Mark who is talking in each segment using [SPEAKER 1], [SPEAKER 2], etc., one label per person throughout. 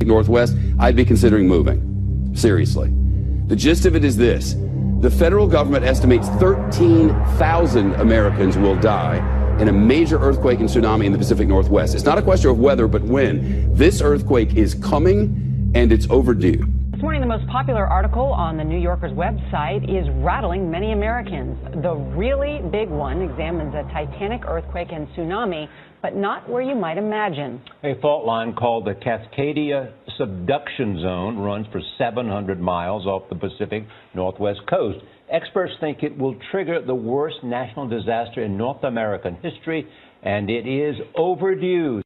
[SPEAKER 1] Pacific Northwest, I'd be considering moving. Seriously. The gist of it is this. The federal government estimates 13,000 Americans will die in a major earthquake and tsunami in the Pacific Northwest. It's not a question of whether, but when. This earthquake is coming, and it's overdue.
[SPEAKER 2] This morning, the most popular article on the New Yorker's website is rattling many Americans. The really big one examines a titanic earthquake and tsunami, but not where you might imagine.
[SPEAKER 3] A fault line called the Cascadia Subduction Zone runs for 700 miles off the Pacific Northwest coast. Experts think it will trigger the worst national disaster in North American history, and it is overdue.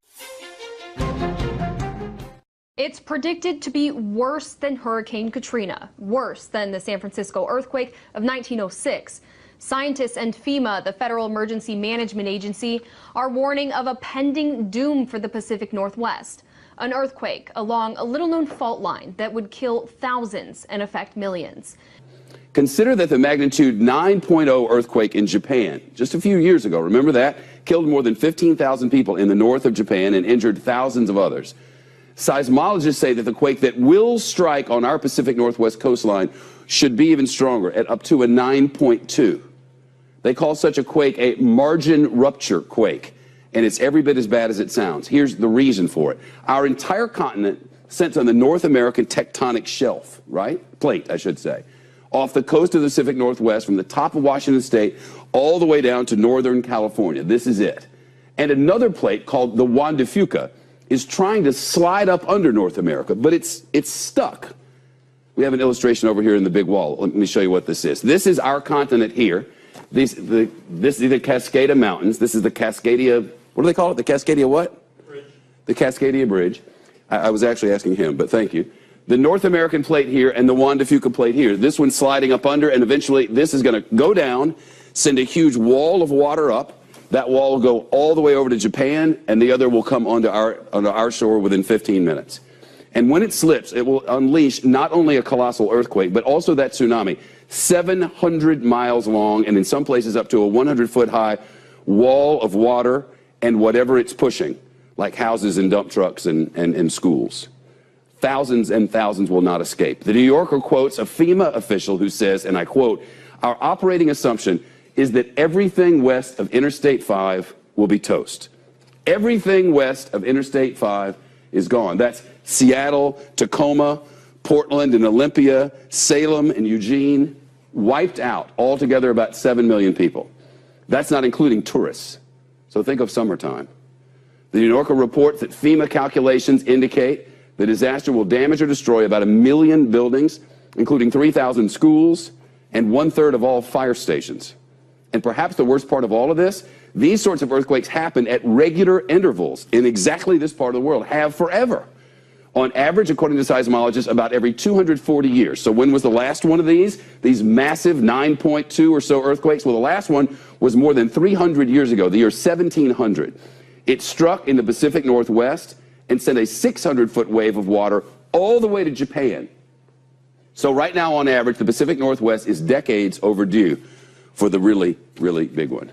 [SPEAKER 4] It's predicted to be worse than Hurricane Katrina, worse than the San Francisco earthquake of 1906. Scientists and Fema, the Federal Emergency Management Agency, are warning of a pending doom for the Pacific Northwest. An earthquake along a little-known fault line that would kill thousands and affect millions.
[SPEAKER 1] Consider that the magnitude 9.0 earthquake in Japan just a few years ago, remember that, killed more than 15,000 people in the north of Japan and injured thousands of others. Seismologists say that the quake that will strike on our Pacific Northwest coastline should be even stronger, at up to a 9.2. They call such a quake a margin rupture quake, and it's every bit as bad as it sounds. Here's the reason for it. Our entire continent sits on the North American tectonic shelf, right? Plate, I should say. Off the coast of the Pacific Northwest, from the top of Washington State all the way down to northern California. This is it. And another plate called the Juan de Fuca is trying to slide up under North America, but it's stuck. We have an illustration over here in the big wall. Let me show you what this is. This is our continent here. This is the Cascada Mountains. This is the Cascadia, what do they call it? The Cascadia what? Bridge. The Cascadia Bridge. I was actually asking him, but thank you. The North American plate here and the Juan de Fuca plate here. This one's sliding up under, and eventually this is going to go down, send a huge wall of water up. That wall will go all the way over to Japan, and the other will come onto our shore within 15 minutes. And when it slips, it will unleash not only a colossal earthquake, but also that tsunami, 700 miles long, and in some places up to a 100-foot high wall of water and whatever it's pushing, like houses and dump trucks and schools. Thousands and thousands will not escape. The New Yorker quotes a FEMA official who says, and I quote, "Our operating assumption is that everything west of Interstate 5 will be toast." Everything west of Interstate 5 is gone. That's Seattle, Tacoma, Portland and Olympia, Salem and Eugene, wiped out. Altogether about 7 million people. That's not including tourists. So think of summertime. The New Yorker reports that FEMA calculations indicate the disaster will damage or destroy about 1 million buildings, including 3,000 schools and 1/3 of all fire stations. And perhaps the worst part of all of this, these sorts of earthquakes happen at regular intervals in exactly this part of the world, have forever. On average, according to seismologists, about every 240 years. So when was the last one of these massive 9.2 or so earthquakes? Well, the last one was more than 300 years ago, the year 1700. It struck in the Pacific Northwest and sent a 600-foot wave of water all the way to Japan. So right now, on average, the Pacific Northwest is decades overdue for the really, really big one.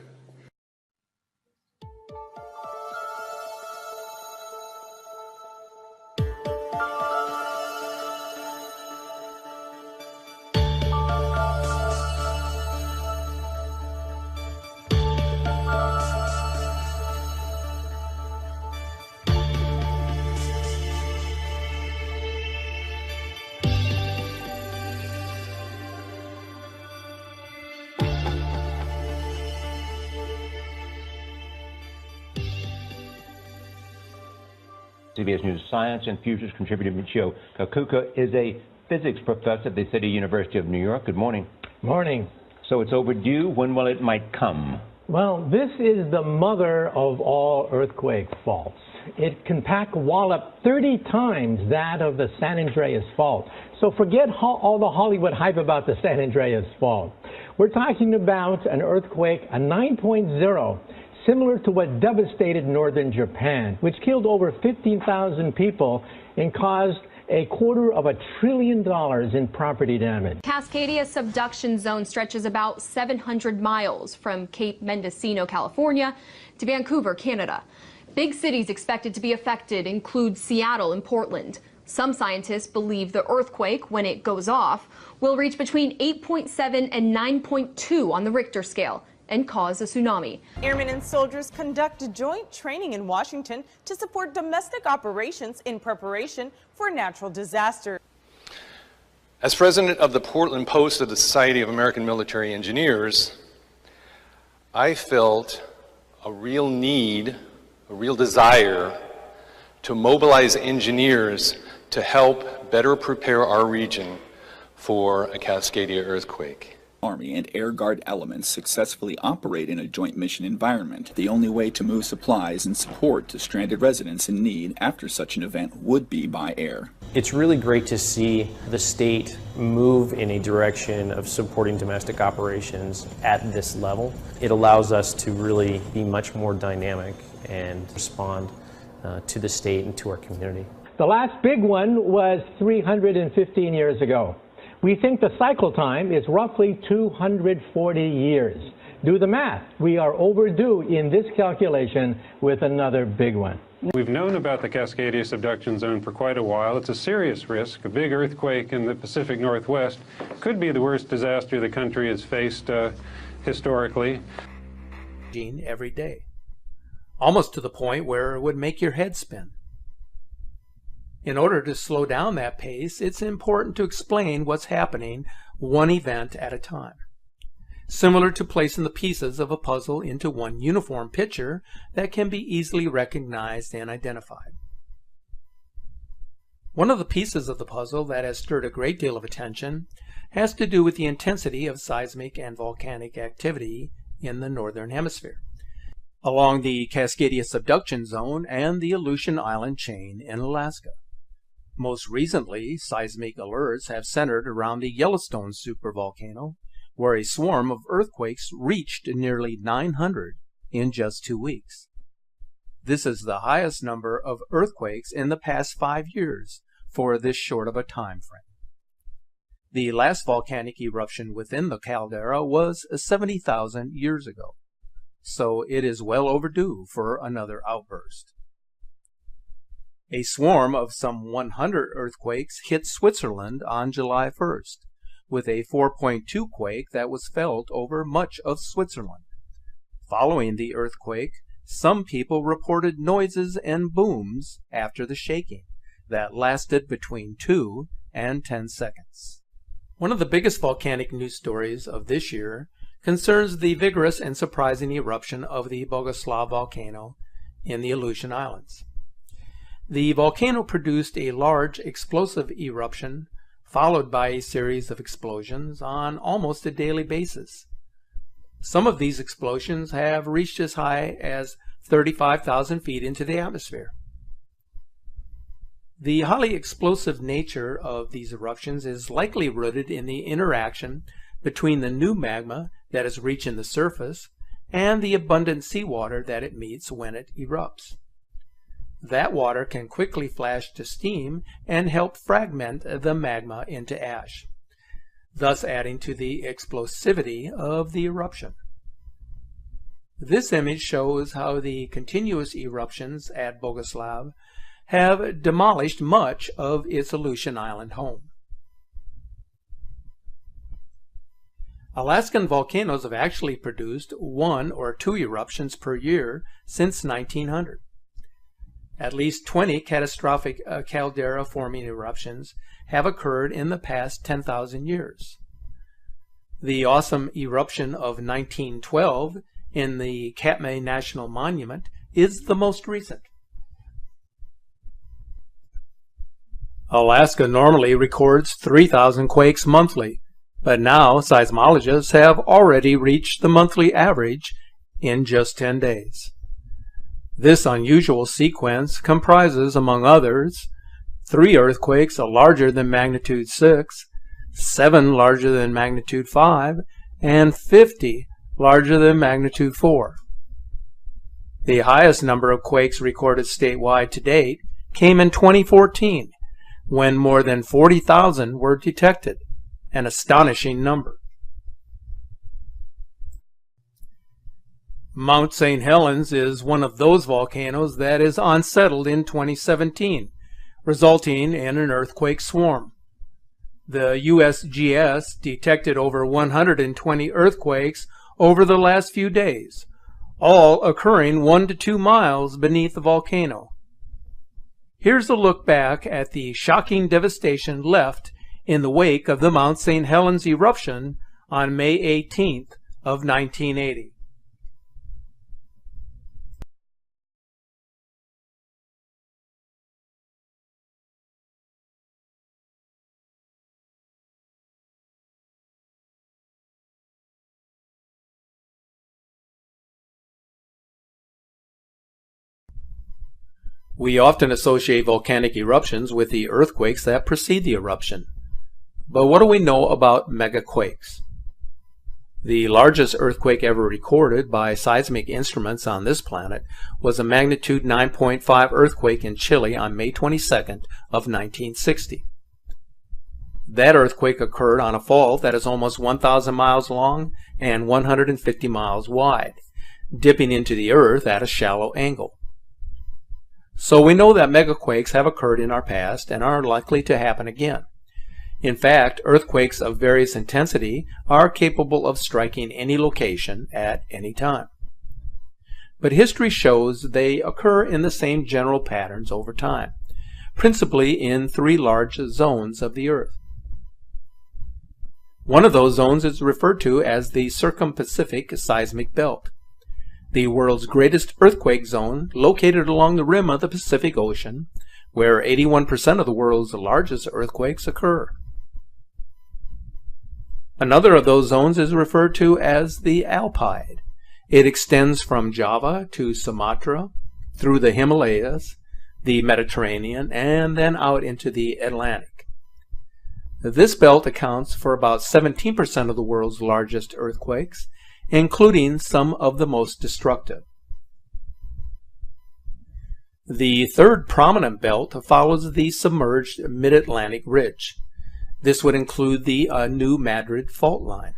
[SPEAKER 3] CBS News science and futures contributor Michio Kakuka is a physics professor at the City University of New York. Good morning.
[SPEAKER 5] Morning.
[SPEAKER 3] So it's overdue. When will it might come?
[SPEAKER 5] Well, this is the mother of all earthquake faults. It can pack a wallop 30 times that of the San Andreas fault. So forget all the Hollywood hype about the San Andreas fault. We're talking about an earthquake, a 9.0, similar to what devastated northern Japan, which killed over 15,000 people and caused $250 billion in property damage.
[SPEAKER 4] Cascadia subduction zone stretches about 700 miles from Cape Mendocino, California, to Vancouver, Canada. Big cities expected to be affected include Seattle and Portland. Some scientists believe the earthquake, when it goes off, will reach between 8.7 and 9.2 on the Richter scale and cause a tsunami.
[SPEAKER 6] Airmen and soldiers conduct joint training in Washington to support domestic operations in preparation for a natural disaster.
[SPEAKER 7] As president of the Portland Post of the Society of American Military Engineers, I felt a real need, a real desire to mobilize engineers to help better prepare our region for a Cascadia earthquake.
[SPEAKER 8] Army and Air Guard elements successfully operate in a joint mission environment. The only way to move supplies and support to stranded residents in need after such an event would be by air.
[SPEAKER 9] It's really great to see the state move in a direction of supporting domestic operations at this level. It allows us to really be much more dynamic and respond to the state and to our community.
[SPEAKER 5] The last big one was 315 years ago. We think the cycle time is roughly 240 years. Do the math. We are overdue in this calculation with another big one.
[SPEAKER 10] We've known about the Cascadia subduction zone for quite a while. It's a serious risk. A big earthquake in the Pacific Northwest could be the worst disaster the country has faced historically.
[SPEAKER 11] Every day, almost to the point where it would make your head spin. In order to slow down that pace, it's important to explain what's happening one event at a time. Similar to placing the pieces of a puzzle into one uniform picture that can be easily recognized and identified. One of the pieces of the puzzle that has stirred a great deal of attention has to do with the intensity of seismic and volcanic activity in the Northern Hemisphere, along the Cascadia subduction zone and the Aleutian Island chain in Alaska. Most recently, seismic alerts have centered around the Yellowstone supervolcano, where a swarm of earthquakes reached nearly 900 in just 2 weeks. This is the highest number of earthquakes in the past 5 years for this short of a time frame. The last volcanic eruption within the caldera was 70,000 years ago, so it is well overdue for another outburst. A swarm of some 100 earthquakes hit Switzerland on July 1st, with a 4.2 quake that was felt over much of Switzerland. Following the earthquake, some people reported noises and booms after the shaking that lasted between 2 and 10 seconds. One of the biggest volcanic news stories of this year concerns the vigorous and surprising eruption of the Bogoslav volcano in the Aleutian Islands. The volcano produced a large explosive eruption followed by a series of explosions on almost a daily basis. Some of these explosions have reached as high as 35,000 feet into the atmosphere. The highly explosive nature of these eruptions is likely rooted in the interaction between the new magma that is reaching the surface and the abundant seawater that it meets when it erupts. That water can quickly flash to steam and help fragment the magma into ash, thus adding to the explosivity of the eruption. This image shows how the continuous eruptions at Bogoslav have demolished much of its Aleutian Island home. Alaskan volcanoes have actually produced 1 or 2 eruptions per year since 1900. At least 20 catastrophic caldera-forming eruptions have occurred in the past 10,000 years. The awesome eruption of 1912 in the Katmai National Monument is the most recent. Alaska normally records 3,000 quakes monthly, but now seismologists have already reached the monthly average in just 10 days. This unusual sequence comprises, among others, 3 earthquakes larger than magnitude 6, 7 larger than magnitude 5, and 50 larger than magnitude 4. The highest number of quakes recorded statewide to date came in 2014, when more than 40,000 were detected, an astonishing number. Mount St. Helens is one of those volcanoes that is unsettled in 2017, resulting in an earthquake swarm. The USGS detected over 120 earthquakes over the last few days, all occurring 1 to 2 miles beneath the volcano. Here's a look back at the shocking devastation left in the wake of the Mount St. Helens eruption on May 18th of 1980. We often associate volcanic eruptions with the earthquakes that precede the eruption. But what do we know about megaquakes? The largest earthquake ever recorded by seismic instruments on this planet was a magnitude 9.5 earthquake in Chile on May 22nd of 1960. That earthquake occurred on a fault that is almost 1,000 miles long and 150 miles wide, dipping into the earth at a shallow angle. So we know that megaquakes have occurred in our past and are likely to happen again. In fact, earthquakes of various intensity are capable of striking any location at any time. But history shows they occur in the same general patterns over time, principally in 3 large zones of the Earth. One of those zones is referred to as the Circum-Pacific Seismic Belt, the world's greatest earthquake zone located along the rim of the Pacific Ocean, where 81% of the world's largest earthquakes occur. Another of those zones is referred to as the Alpide. It extends from Java to Sumatra, through the Himalayas, the Mediterranean, and then out into the Atlantic. This belt accounts for about 17% of the world's largest earthquakes, including some of the most destructive. The third prominent belt follows the submerged Mid-Atlantic Ridge. This would include the New Madrid fault line.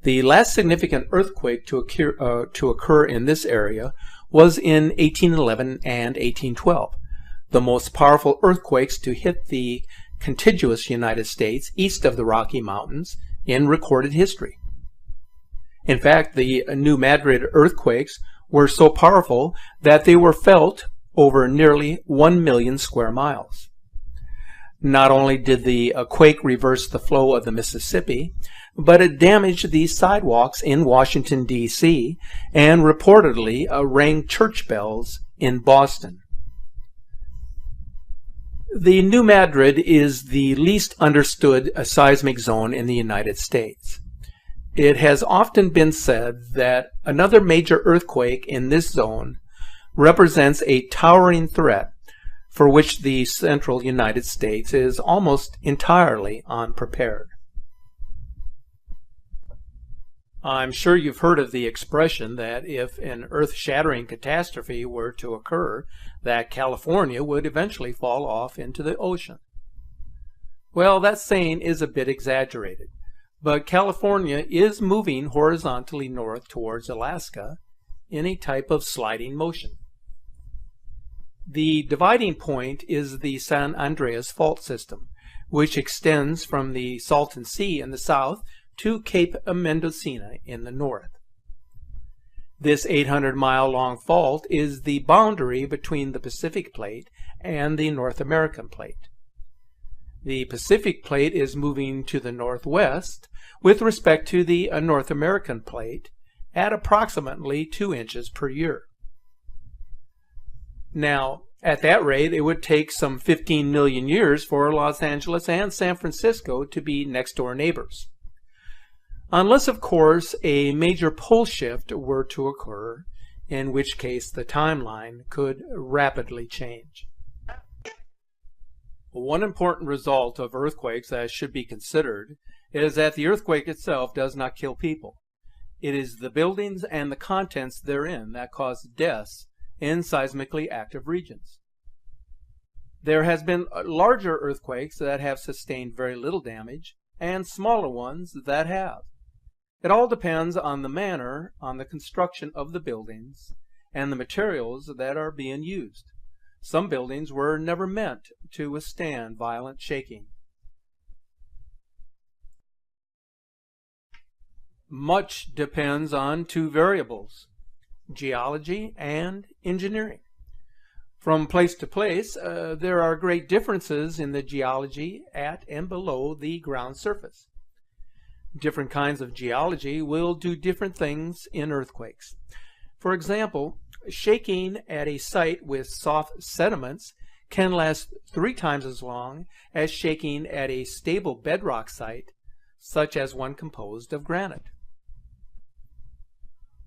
[SPEAKER 11] The last significant earthquake to occur in this area was in 1811 and 1812, the most powerful earthquakes to hit the contiguous United States east of the Rocky Mountains in recorded history. In fact, the New Madrid earthquakes were so powerful that they were felt over nearly 1 million square miles. Not only did the quake reverse the flow of the Mississippi, but it damaged the sidewalks in Washington, D.C., and reportedly rang church bells in Boston. The New Madrid is the least understood seismic zone in the United States. It has often been said that another major earthquake in this zone represents a towering threat for which the central United States is almost entirely unprepared. I'm sure you've heard of the expression that if an earth-shattering catastrophe were to occur, that California would eventually fall off into the ocean. Well, that saying is a bit exaggerated. But California is moving horizontally north towards Alaska in a type of sliding motion. The dividing point is the San Andreas Fault System, which extends from the Salton Sea in the south to Cape Mendocino in the north. This 800-mile-long fault is the boundary between the Pacific Plate and the North American Plate. The Pacific Plate is moving to the northwest with respect to the North American Plate at approximately 2 inches per year. Now, at that rate, it would take some 15 million years for Los Angeles and San Francisco to be next-door neighbors. Unless, of course, a major pole shift were to occur, in which case the timeline could rapidly change. One important result of earthquakes that should be considered is that the earthquake itself does not kill people. It is the buildings and the contents therein that cause deaths in seismically active regions. There has been larger earthquakes that have sustained very little damage and smaller ones that have. It all depends on the manner, on the construction of the buildings and the materials that are being used. Some buildings were never meant to withstand violent shaking. Much depends on two variables, geology and engineering. From place to place, there are great differences in the geology at and below the ground surface. Different kinds of geology will do different things in earthquakes. For example, shaking at a site with soft sediments can last 3 times as long as shaking at a stable bedrock site, such as one composed of granite.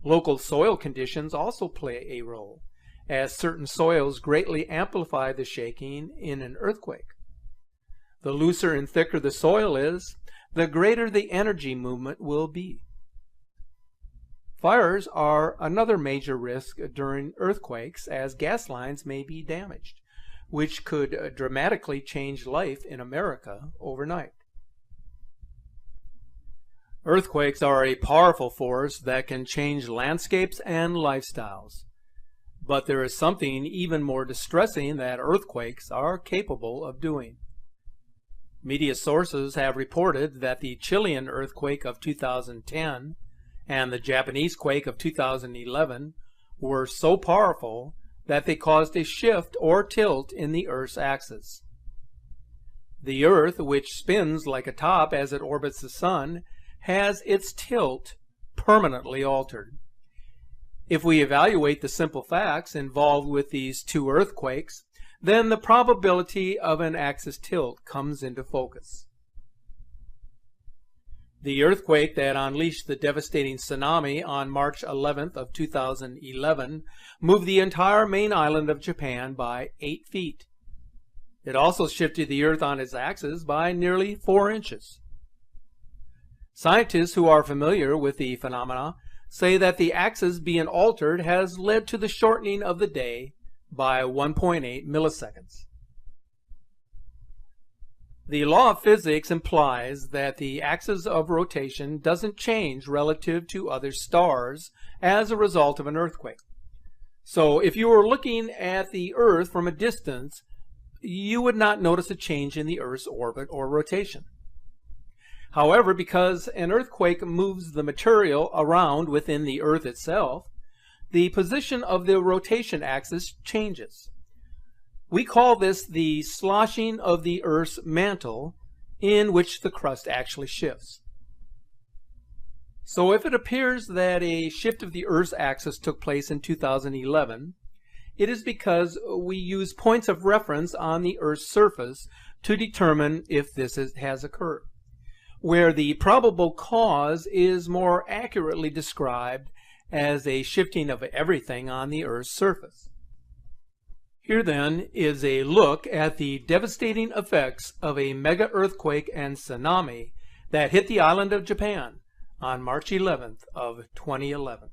[SPEAKER 11] Local soil conditions also play a role, as certain soils greatly amplify the shaking in an earthquake. The looser and thicker the soil is, the greater the energy movement will be. Fires are another major risk during earthquakes, as gas lines may be damaged, which could dramatically change life in America overnight. Earthquakes are a powerful force that can change landscapes and lifestyles. But there is something even more distressing that earthquakes are capable of doing. Media sources have reported that the Chilean earthquake of 2010 and the Japanese quake of 2011 were so powerful that they caused a shift or tilt in the Earth's axis. The Earth, which spins like a top as it orbits the Sun, has its tilt permanently altered. If we evaluate the simple facts involved with these two earthquakes, then the probability of an axis tilt comes into focus. The earthquake that unleashed the devastating tsunami on March 11th of 2011 moved the entire main island of Japan by 8 feet. It also shifted the Earth on its axis by nearly 4 inches. Scientists who are familiar with the phenomena say that the axis being altered has led to the shortening of the day by 1.8 milliseconds. The law of physics implies that the axis of rotation doesn't change relative to other stars as a result of an earthquake. So if you were looking at the Earth from a distance, you would not notice a change in the Earth's orbit or rotation. However, because an earthquake moves the material around within the Earth itself, the position of the rotation axis changes. We call this the sloshing of the Earth's mantle, in which the crust actually shifts. So if it appears that a shift of the Earth's axis took place in 2011, it is because we use points of reference on the Earth's surface to determine if this has occurred, where the probable cause is more accurately described as a shifting of everything on the Earth's surface. Here then is a look at the devastating effects of a mega earthquake and tsunami that hit the island of Japan on March 11th of 2011.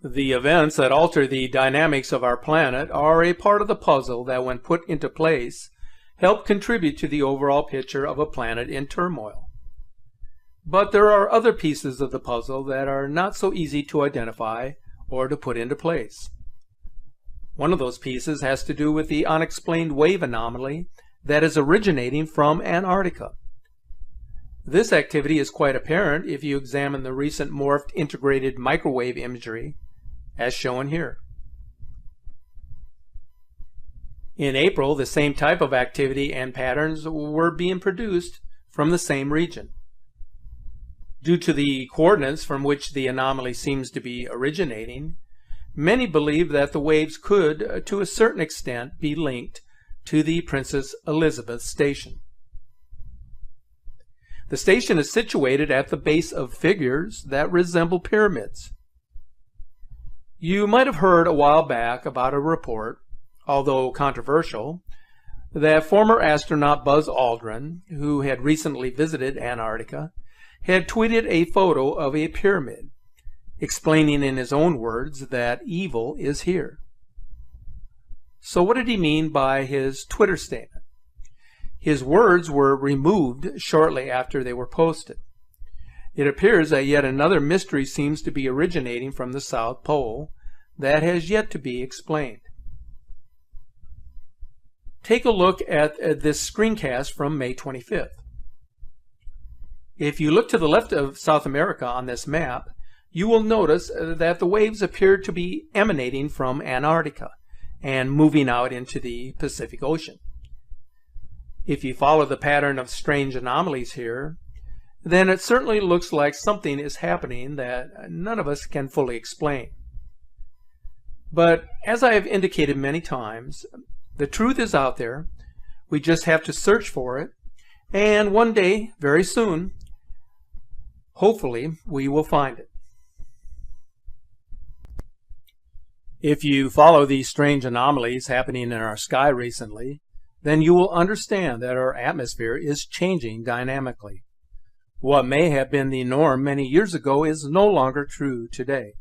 [SPEAKER 11] The events that alter the dynamics of our planet are a part of the puzzle that, when put into place, help contribute to the overall picture of a planet in turmoil. But there are other pieces of the puzzle that are not so easy to identify or to put into place. One of those pieces has to do with the unexplained wave anomaly that is originating from Antarctica. This activity is quite apparent if you examine the recent morphed integrated microwave imagery, as shown here. In April, the same type of activity and patterns were being produced from the same region. Due to the coordinates from which the anomaly seems to be originating, many believe that the waves could, to a certain extent, be linked to the Princess Elizabeth Station. The station is situated at the base of figures that resemble pyramids. You might have heard a while back about a report, although controversial, that former astronaut Buzz Aldrin, who had recently visited Antarctica, had tweeted a photo of a pyramid, explaining in his own words that evil is here. So what did he mean by his Twitter statement? His words were removed shortly after they were posted. It appears that yet another mystery seems to be originating from the South Pole that has yet to be explained. Take a look at this screencast from May 25th. If you look to the left of South America on this map, you will notice that the waves appear to be emanating from Antarctica and moving out into the Pacific Ocean. If you follow the pattern of strange anomalies here, then it certainly looks like something is happening that none of us can fully explain. But as I have indicated many times, the truth is out there. We just have to search for it, and one day, very soon, hopefully, we will find it. If you follow these strange anomalies happening in our sky recently, then you will understand that our atmosphere is changing dynamically. What may have been the norm many years ago is no longer true today.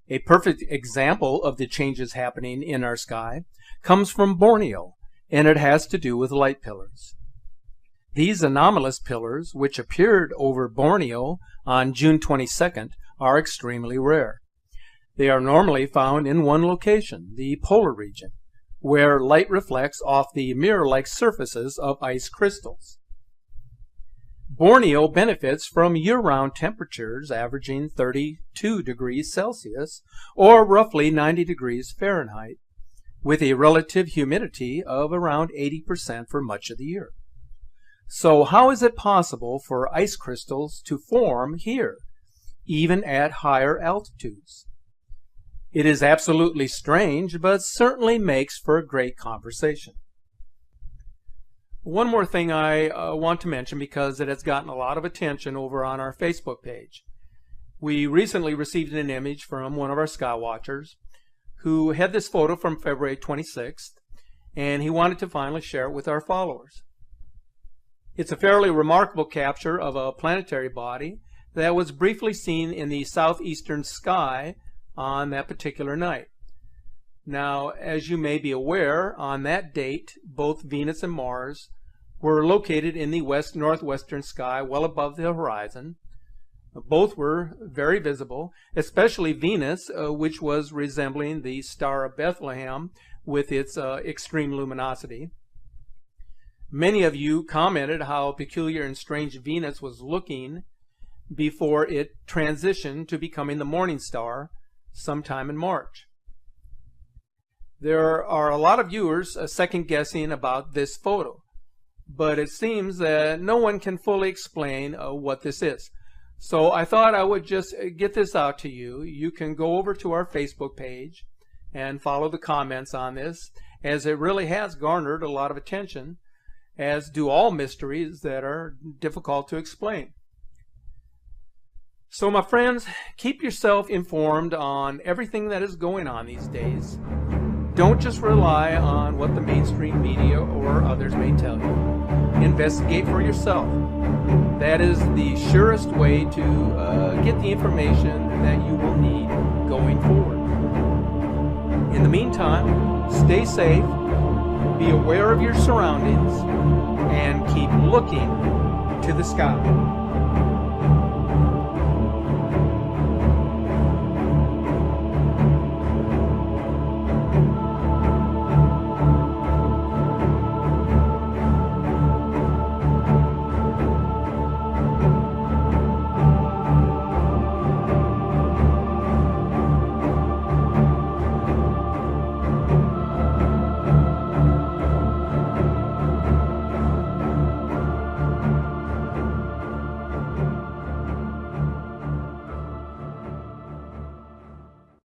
[SPEAKER 11] A perfect example of the changes happening in our sky comes from Borneo, and it has to do with light pillars. These anomalous pillars, which appeared over Borneo on June 22nd, are extremely rare. They are normally found in one location, the polar region, where light reflects off the mirror-like surfaces of ice crystals. Borneo benefits from year-round temperatures averaging 32 degrees Celsius, or roughly 90 degrees Fahrenheit, with a relative humidity of around 80% for much of the year. So how is it possible for ice crystals to form here, even at higher altitudes? It is absolutely strange, but certainly makes for a great conversation. One more thing I want to mention, because it has gotten a lot of attention over on our Facebook page. We recently received an image from one of our sky watchers who had this photo from February 26th, and he wanted to finally share it with our followers. It's a fairly remarkable capture of a planetary body that was briefly seen in the southeastern sky on that particular night. Now, as you may be aware, on that date, both Venus and Mars were located in the west-northwestern sky well above the horizon. Both were very visible, especially Venus, which was resembling the Star of Bethlehem with its extreme luminosity. Many of you commented how peculiar and strange Venus was looking before it transitioned to becoming the morning star sometime in March. There are a lot of viewers second-guessing about this photo, but it seems that no one can fully explain what this is. So I thought I would just get this out to you. You can go over to our Facebook page and follow the comments on this, as it really has garnered a lot of attention, as do all mysteries that are difficult to explain. So my friends, keep yourself informed on everything that is going on these days. Don't just rely on what the mainstream media or others may tell you. Investigate for yourself. That is the surest way to get the information that you will need going forward. In the meantime, stay safe, be aware of your surroundings, and keep looking to the sky.